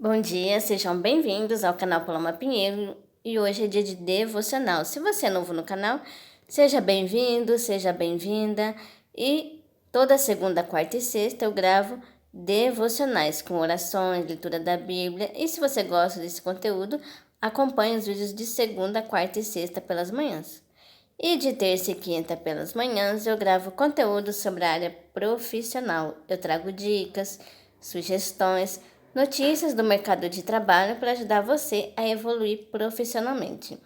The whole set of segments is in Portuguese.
Bom dia, sejam bem-vindos ao canal Paloma Pinheiro e hoje é dia de devocional. Se você é novo no canal, seja bem-vindo, seja bem-vinda e toda segunda, quarta e sexta eu gravo devocionais com orações, leitura da Bíblia e se você gosta desse conteúdo, acompanhe os vídeos de segunda, quarta e sexta pelas manhãs. E de terça e quinta pelas manhãs eu gravo conteúdo sobre a área profissional. Eu trago dicas, sugestões, notícias do mercado de trabalho para ajudar você a evoluir profissionalmente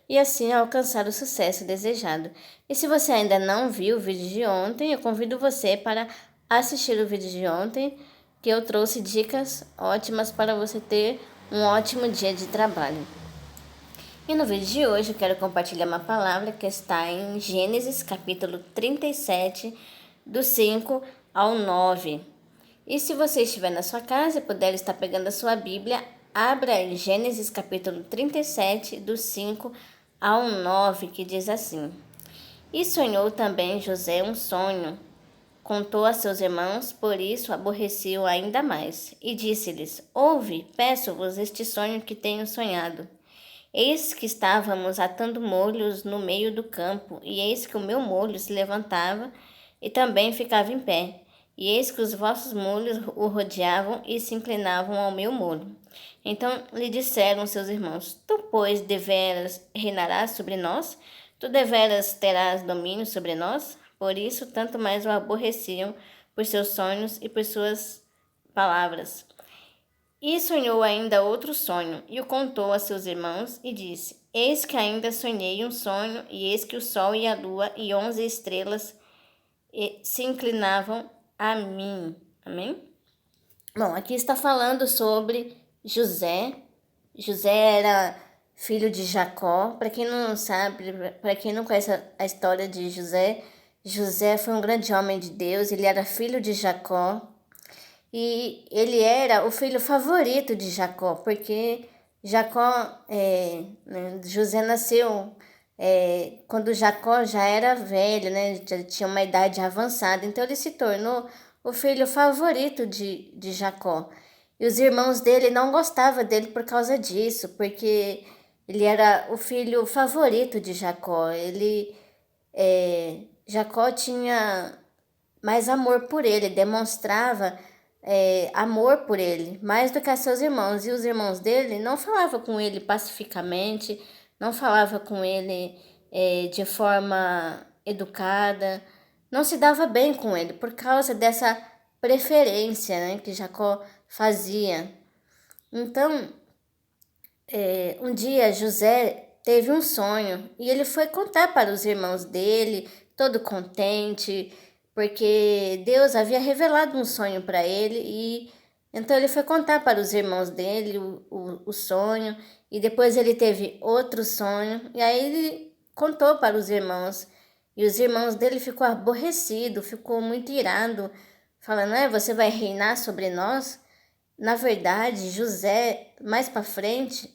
e assim alcançar o sucesso desejado. E se você ainda não viu o vídeo de ontem, eu convido você para assistir o vídeo de ontem, que eu trouxe dicas ótimas para você ter um ótimo dia de trabalho. E no vídeo de hoje eu quero compartilhar uma palavra que está em Gênesis capítulo 37, do 5 ao 9. E se você estiver na sua casa e puder estar pegando a sua Bíblia, abra em Gênesis capítulo 37, do 5 ao 9, que diz assim: E sonhou também José um sonho, contou a seus irmãos, por isso aborreciam ainda mais. E disse-lhes: Ouve, peço-vos este sonho que tenho sonhado. Eis que estávamos atando molhos no meio do campo, e eis que o meu molho se levantava e também ficava em pé. E eis que os vossos molhos o rodeavam e se inclinavam ao meu molho. Então lhe disseram seus irmãos: Tu, pois, deveras reinarás sobre nós? Tu deveras terás domínio sobre nós? Por isso, tanto mais o aborreciam por seus sonhos e por suas palavras. E sonhou ainda outro sonho, e o contou a seus irmãos, e disse: Eis que ainda sonhei um sonho, e eis que o sol e a lua e 11 estrelas se inclinavam a mim. Amém? Bom, aqui está falando sobre José. José era filho de Jacó. Para quem não sabe, para quem não conhece a história de José, José foi um grande homem de Deus, ele era filho de Jacó. E ele era o filho favorito de Jacó, porque José nasceu quando Jacó já era velho, né? Já tinha uma idade avançada. Então ele se tornou o filho favorito de Jacó. E os irmãos dele não gostavam dele por causa disso, porque ele era o filho favorito de Jacó. Jacó tinha mais amor por ele, demonstrava amor por ele, mais do que a seus irmãos. E os irmãos dele não falavam com ele pacificamente, não falavam com ele de forma educada, não se dava bem com ele por causa dessa preferência, né, que Jacó fazia. Então, um dia José teve um sonho e ele foi contar para os irmãos dele, todo contente, porque Deus havia revelado um sonho para ele e então ele foi contar para os irmãos dele o sonho e depois ele teve outro sonho e aí ele contou para os irmãos e os irmãos dele ficou aborrecido, ficou muito irado, falando, você vai reinar sobre nós? Na verdade, José, mais para frente,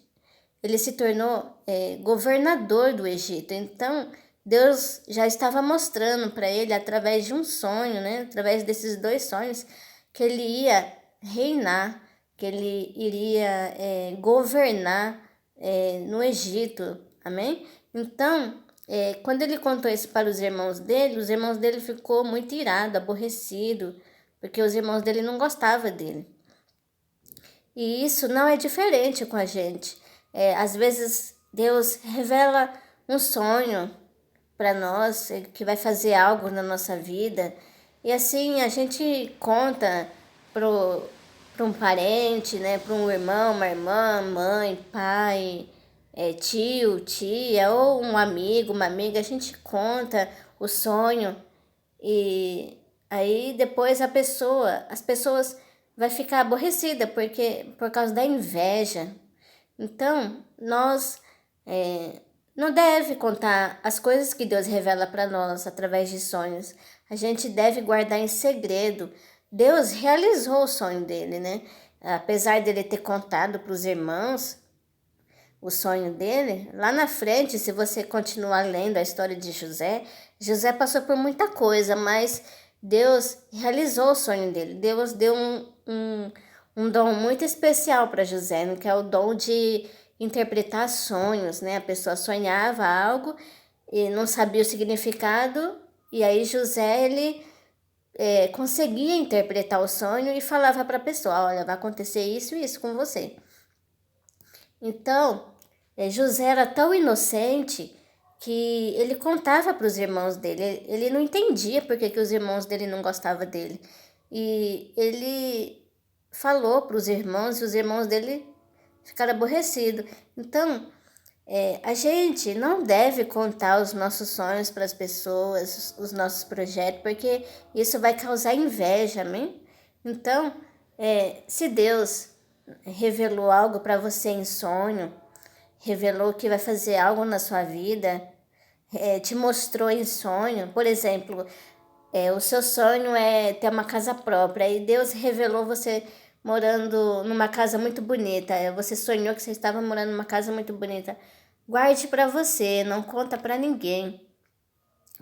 ele se tornou governador do Egito. Então, Deus já estava mostrando para ele, através de um sonho, né? Através desses dois sonhos, que ele ia reinar, que ele iria governar no Egito. Amém? Então, quando ele contou isso para os irmãos dele ficou muito irado, aborrecido, porque os irmãos dele não gostavam dele. E isso não é diferente com a gente. Às vezes Deus revela um sonho para nós, que vai fazer algo na nossa vida. E assim a gente conta para um parente, né, para um irmão, uma irmã, mãe, pai, tio, tia, ou um amigo, uma amiga, a gente conta o sonho e aí depois as pessoas vai ficar aborrecida porque por causa da inveja. Então, nós não deve contar as coisas que Deus revela para nós através de sonhos. A gente deve guardar em segredo. Deus realizou o sonho dele, né? Apesar dele ter contado para os irmãos o sonho dele, lá na frente, se você continuar lendo a história de José, José passou por muita coisa, mas Deus realizou o sonho dele. Deus deu um um dom muito especial para José, né, que é o dom de interpretar sonhos, né? A pessoa sonhava algo e não sabia o significado, e aí José, ele conseguia interpretar o sonho e falava para a pessoa, olha, vai acontecer isso e isso com você. Então, José era tão inocente que ele contava para os irmãos dele. Ele não entendia por que os irmãos dele não gostavam dele. E ele falou para os irmãos e os irmãos dele ficaram aborrecidos. Então, a gente não deve contar os nossos sonhos para as pessoas, os nossos projetos, porque isso vai causar inveja, amém? Então, se Deus revelou algo para você em sonho, revelou que vai fazer algo na sua vida, te mostrou em sonho, por exemplo, o seu sonho é ter uma casa própria e Deus revelou você morando numa casa muito bonita, você sonhou que você estava morando numa casa muito bonita. Guarde para você, não conta para ninguém,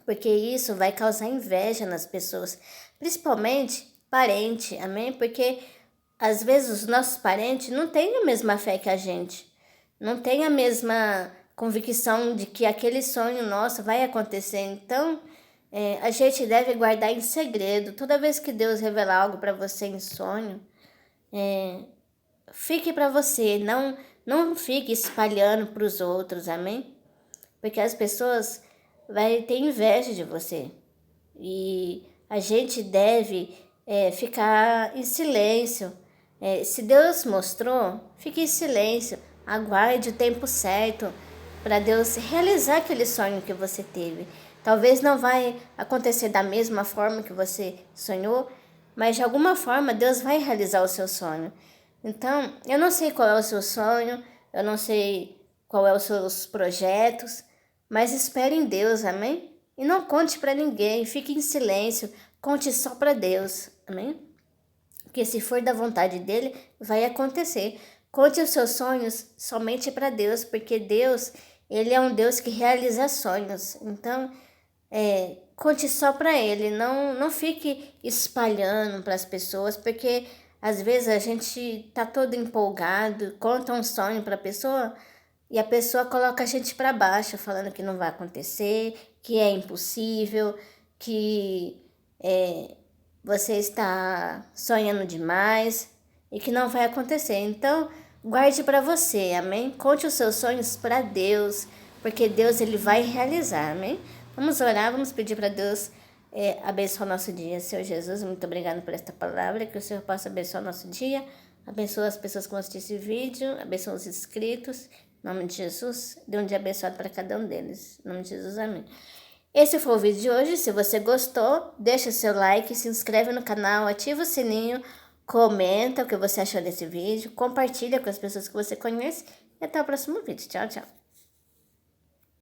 porque isso vai causar inveja nas pessoas, principalmente parente, amém? Porque às vezes os nossos parentes não têm a mesma fé que a gente, não têm a mesma convicção de que aquele sonho nosso vai acontecer. Então, a gente deve guardar em segredo. Toda vez que Deus revelar algo para você em sonho, fique para você, não fique espalhando para os outros, amém? Porque as pessoas vão ter inveja de você. E a gente deve ficar em silêncio. Se Deus mostrou, fique em silêncio. Aguarde o tempo certo para Deus realizar aquele sonho que você teve. Talvez não vai acontecer da mesma forma que você sonhou, mas de alguma forma Deus vai realizar o seu sonho. Então, eu não sei qual é o seu sonho, eu não sei qual é os seus projetos, mas espere em Deus, amém? E não conte para ninguém, fique em silêncio, conte só para Deus, amém? Porque se for da vontade dele, vai acontecer. Conte os seus sonhos somente para Deus, porque Deus, ele é um Deus que realiza sonhos. Então, conte só para ele, não fique espalhando para as pessoas, porque às vezes a gente tá todo empolgado, conta um sonho para a pessoa e a pessoa coloca a gente para baixo, falando que não vai acontecer, que é impossível, que você está sonhando demais e que não vai acontecer. Então, guarde para você, amém? Conte os seus sonhos para Deus, porque Deus, ele vai realizar, amém? Vamos orar, vamos pedir para Deus abençoar o nosso dia. Senhor Jesus, muito obrigado por esta palavra, que o Senhor possa abençoar o nosso dia, abençoa as pessoas que vão assistir esse vídeo, abençoa os inscritos, em nome de Jesus, dê um dia abençoado para cada um deles, em nome de Jesus, amém. Esse foi o vídeo de hoje. Se você gostou, deixa seu like, se inscreve no canal, ativa o sininho, comenta o que você achou desse vídeo, compartilha com as pessoas que você conhece e até o próximo vídeo. Tchau, tchau.